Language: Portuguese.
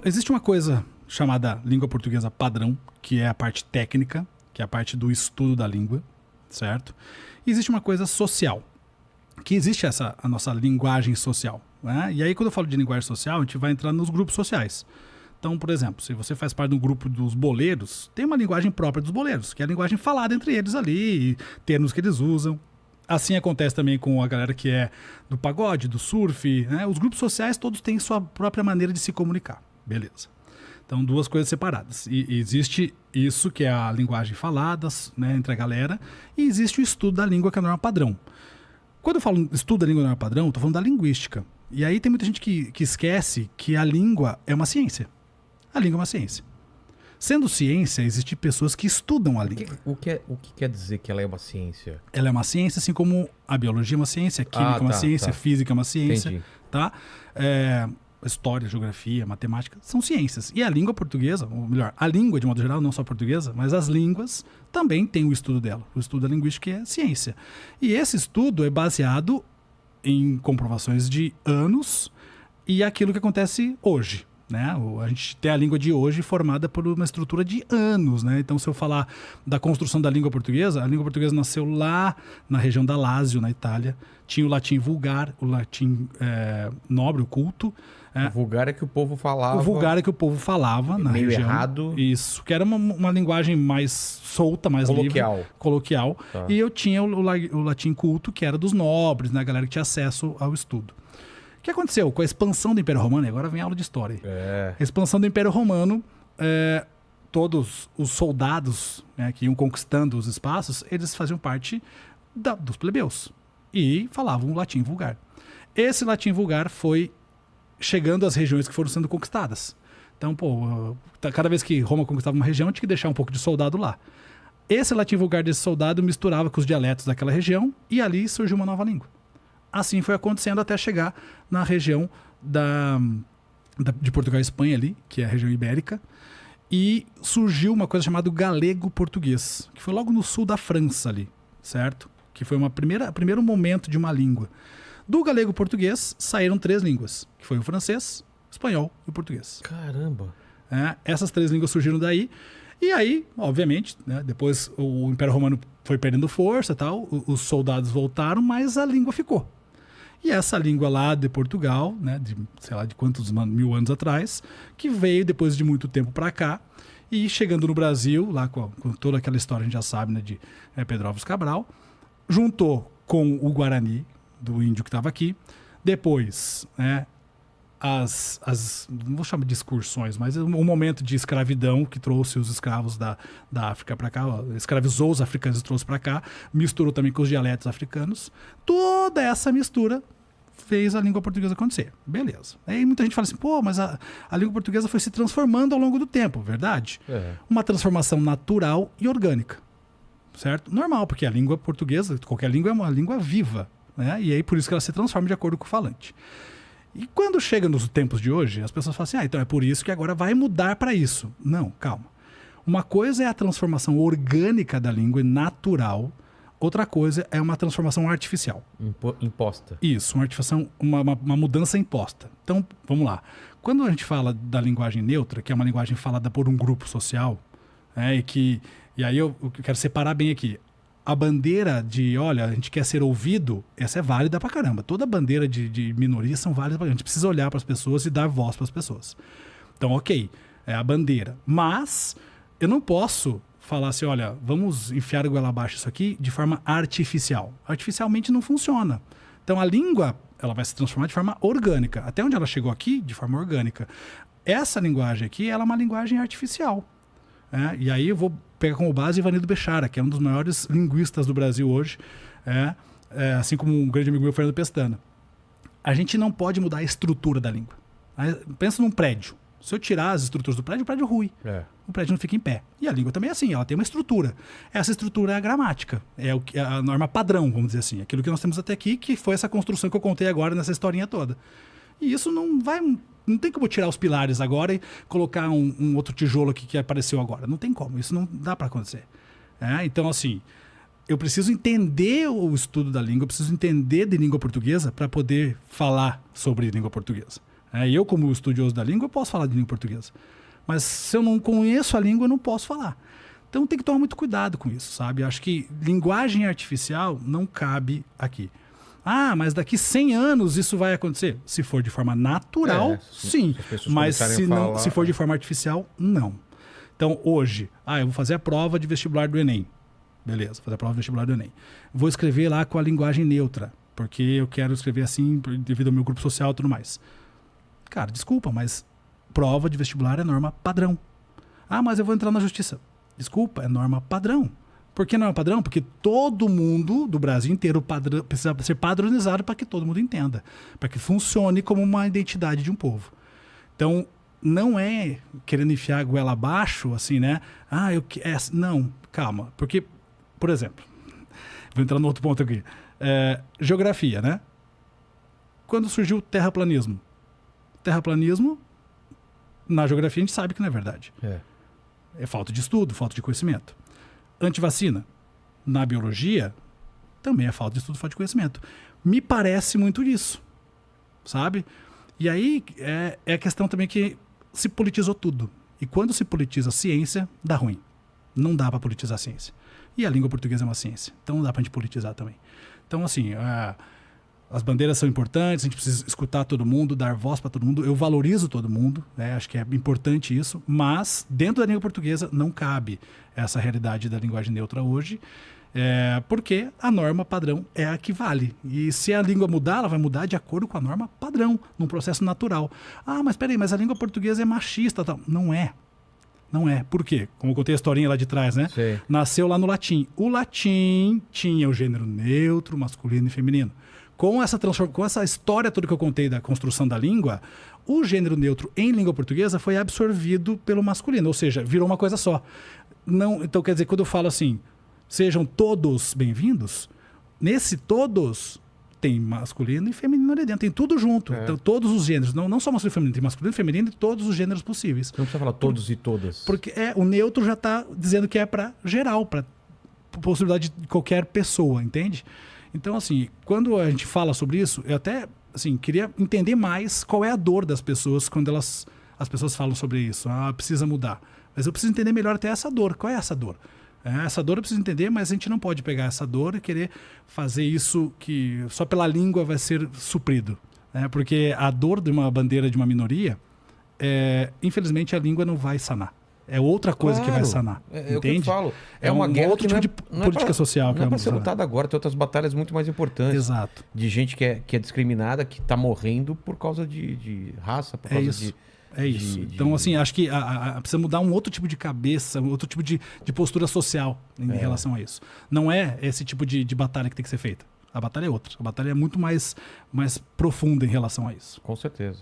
Existe uma coisa chamada língua portuguesa padrão, que é a parte técnica, que é a parte do estudo da língua, certo? E existe uma coisa social, que existe a nossa linguagem social, né? E aí, quando eu falo de linguagem social, a gente vai entrar nos grupos sociais. Então, por exemplo, se você faz parte do grupo dos boleiros, tem uma linguagem própria dos boleiros, que é a linguagem falada entre eles ali, termos que eles usam. Assim acontece também com a galera que é do pagode, do surf, né? Os grupos sociais todos têm sua própria maneira de se comunicar. Beleza. Então, duas coisas separadas. E existe isso, que é a linguagem falada, né, entre a galera, e existe o estudo da língua, que é a norma padrão. Quando eu falo estudo da língua norma padrão, estou falando da linguística. E aí tem muita gente que esquece que a língua é uma ciência. A língua é uma ciência. Sendo ciência, existem pessoas que estudam a língua. O que quer dizer que ela é uma ciência? Ela é uma ciência, assim como a biologia é uma ciência, a química é uma ciência, a física é uma ciência. Entendi. Tá? História, geografia, matemática, são ciências. E a língua portuguesa, ou melhor, a língua de modo geral, não só a portuguesa, mas as línguas também têm o estudo dela. O estudo da linguística é ciência. E esse estudo é baseado em comprovações de anos e aquilo que acontece hoje. Né? A gente tem a língua de hoje formada por uma estrutura de anos, né? Então, se eu falar da construção da língua portuguesa, a língua portuguesa nasceu lá na região da Lácio, na Itália. Tinha o latim vulgar, o latim nobre, o culto. O vulgar é que o povo falava. O vulgar é que o povo falava na meio região. Errado. Isso, que era uma linguagem mais solta, mais coloquial. Livre. Coloquial. Tá. E eu tinha o latim culto, que era dos nobres, né? A galera que tinha acesso ao estudo. O que aconteceu com a expansão do Império Romano? Agora vem a aula de história. A expansão do Império Romano, todos os soldados, né, que iam conquistando os espaços, eles faziam parte dos plebeus e falavam o latim vulgar. Esse latim vulgar foi chegando às regiões que foram sendo conquistadas. Então, cada vez que Roma conquistava uma região, tinha que deixar um pouco de soldado lá. Esse latim vulgar desse soldado misturava com os dialetos daquela região e ali surgiu uma nova língua. Assim foi acontecendo até chegar na região de Portugal e Espanha ali, que é a região ibérica, e surgiu uma coisa chamada galego-português, que foi logo no sul da França ali, certo? Que foi primeiro momento de uma língua. Do galego-português saíram 3 línguas, que foi o francês, o espanhol e o português. Caramba! Essas 3 línguas surgiram daí. E aí, obviamente, né, depois o Império Romano foi perdendo força e tal, os soldados voltaram, mas a língua ficou. E essa língua lá de Portugal, né, de sei lá de quantos mil anos atrás, que veio depois de muito tempo para cá, e chegando no Brasil, lá com toda aquela história, a gente já sabe, né, de Pedro Álvares Cabral, juntou com o Guarani, do índio que estava aqui, depois, né, não vou chamar de excursões, mas um momento de escravidão que trouxe os escravos da África para cá, escravizou os africanos e trouxe para cá, misturou também com os dialetos africanos. Toda essa mistura fez a língua portuguesa acontecer. Beleza. Aí muita gente fala assim, mas a língua portuguesa foi se transformando ao longo do tempo, verdade? Uma transformação natural e orgânica, certo? Normal, porque a língua portuguesa, qualquer língua é uma língua viva, né? E aí por isso que ela se transforma de acordo com o falante. E quando chega nos tempos de hoje, as pessoas falam assim, então é por isso que agora vai mudar para isso. Não, calma. Uma coisa é a transformação orgânica da língua e natural, outra coisa é uma transformação artificial. Imposta. Isso, uma mudança imposta. Então, vamos lá. Quando a gente fala da linguagem neutra, que é uma linguagem falada por um grupo social, e aí eu quero separar bem aqui. A bandeira de, olha, a gente quer ser ouvido, essa é válida pra caramba. Toda bandeira de minoria são válidas pra caramba. A gente precisa olhar para as pessoas e dar voz para as pessoas. Então, ok, é a bandeira. Mas eu não posso falar assim, olha, vamos enfiar a goela abaixo isso aqui de forma artificial. Artificialmente não funciona. Então, a língua, ela vai se transformar de forma orgânica. Até onde ela chegou aqui, de forma orgânica. Essa linguagem aqui, ela é uma linguagem artificial. E aí eu vou pegar como base Ivanildo Bechara, que é um dos maiores linguistas do Brasil hoje, assim como um grande amigo meu, Fernando Pestana. A gente não pode mudar a estrutura da língua. Pensa num prédio. Se eu tirar as estruturas do prédio, o prédio é ruim. O prédio não fica em pé. E a língua também é assim, ela tem uma estrutura. Essa estrutura é a gramática, é a norma padrão, vamos dizer assim. Aquilo que nós temos até aqui, que foi essa construção que eu contei agora nessa historinha toda. E isso não tem como tirar os pilares agora e colocar um outro tijolo aqui que apareceu agora. Não tem como, isso não dá para acontecer. Então, assim, eu preciso entender o estudo da língua, eu preciso entender de língua portuguesa para poder falar sobre língua portuguesa. E eu, como estudioso da língua, eu posso falar de língua portuguesa. Mas se eu não conheço a língua, eu não posso falar. Então tem que tomar muito cuidado com isso, sabe? Acho que linguagem artificial não cabe aqui. Ah, mas daqui 100 anos isso vai acontecer? Se for de forma natural, sim. Mas se for de forma artificial, não. Então hoje, eu vou fazer a prova de vestibular do Enem. Beleza, fazer a prova de vestibular do Enem. Vou escrever lá com a linguagem neutra, porque eu quero escrever assim devido ao meu grupo social e tudo mais. Cara, desculpa, mas prova de vestibular é norma padrão. Ah, mas eu vou entrar na justiça. Desculpa, é norma padrão. Por que não é padrão? Porque todo mundo do Brasil inteiro precisa ser padronizado para que todo mundo entenda. Para que funcione como uma identidade de um povo. Então, não é querendo enfiar a goela abaixo, assim, né? Não, calma. Porque, por exemplo, vou entrar no outro ponto aqui. Geografia, né? Quando surgiu o terraplanismo? Terraplanismo, na geografia a gente sabe que não é verdade. É falta de estudo, falta de conhecimento. Antivacina, na biologia, também é falta de estudo, falta de conhecimento. Me parece muito disso, sabe? E aí é a questão também que se politizou tudo. E quando se politiza a ciência, dá ruim. Não dá para politizar a ciência. E a língua portuguesa é uma ciência, então não dá para a gente politizar também. Então, assim, as bandeiras são importantes, a gente precisa escutar todo mundo, dar voz para todo mundo. Eu valorizo todo mundo, né? Acho que é importante isso, mas dentro da língua portuguesa não cabe essa realidade da linguagem neutra hoje, porque a norma padrão é a que vale. E se a língua mudar, ela vai mudar de acordo com a norma padrão, num processo natural. Ah, mas peraí, mas a língua portuguesa é machista, tal. Não é. Não é. Por quê? Como eu contei a historinha lá de trás, né? Sim. Nasceu lá no latim. O latim tinha o gênero neutro, masculino e feminino. Com essa história toda que eu contei da construção da língua, o gênero neutro em língua portuguesa foi absorvido pelo masculino, ou seja, virou uma coisa só. Então, quer dizer, quando eu falo assim, sejam todos bem-vindos, nesse todos tem masculino e feminino ali dentro, tem tudo junto. Então, todos os gêneros, não só masculino e feminino, tem masculino e feminino e todos os gêneros possíveis. Não precisa falar todos e todas. Porque o neutro já está dizendo que é para geral, para possibilidade de qualquer pessoa, entende? Então, assim, quando a gente fala sobre isso, eu até queria entender mais qual é a dor das pessoas quando as pessoas falam sobre isso. Precisa mudar. Mas eu preciso entender melhor até essa dor. Qual é essa dor? Essa dor eu preciso entender, mas a gente não pode pegar essa dor e querer fazer isso que só pela língua vai ser suprido. Porque a dor de uma bandeira de uma minoria, infelizmente, a língua não vai sanar. É outra coisa que vai sanar. É o que eu falo. É uma guerra outro tipo de política social. Não é para ser lutada agora. Tem outras batalhas muito mais importantes. Exato. De gente que é discriminada, que está morrendo por causa de raça, por causa de... É isso. Então, assim, acho que precisa mudar um outro tipo de cabeça, um outro tipo de postura social em relação a isso. Não é esse tipo de batalha que tem que ser feita. A batalha é outra. A batalha é muito mais profunda em relação a isso. Com certeza.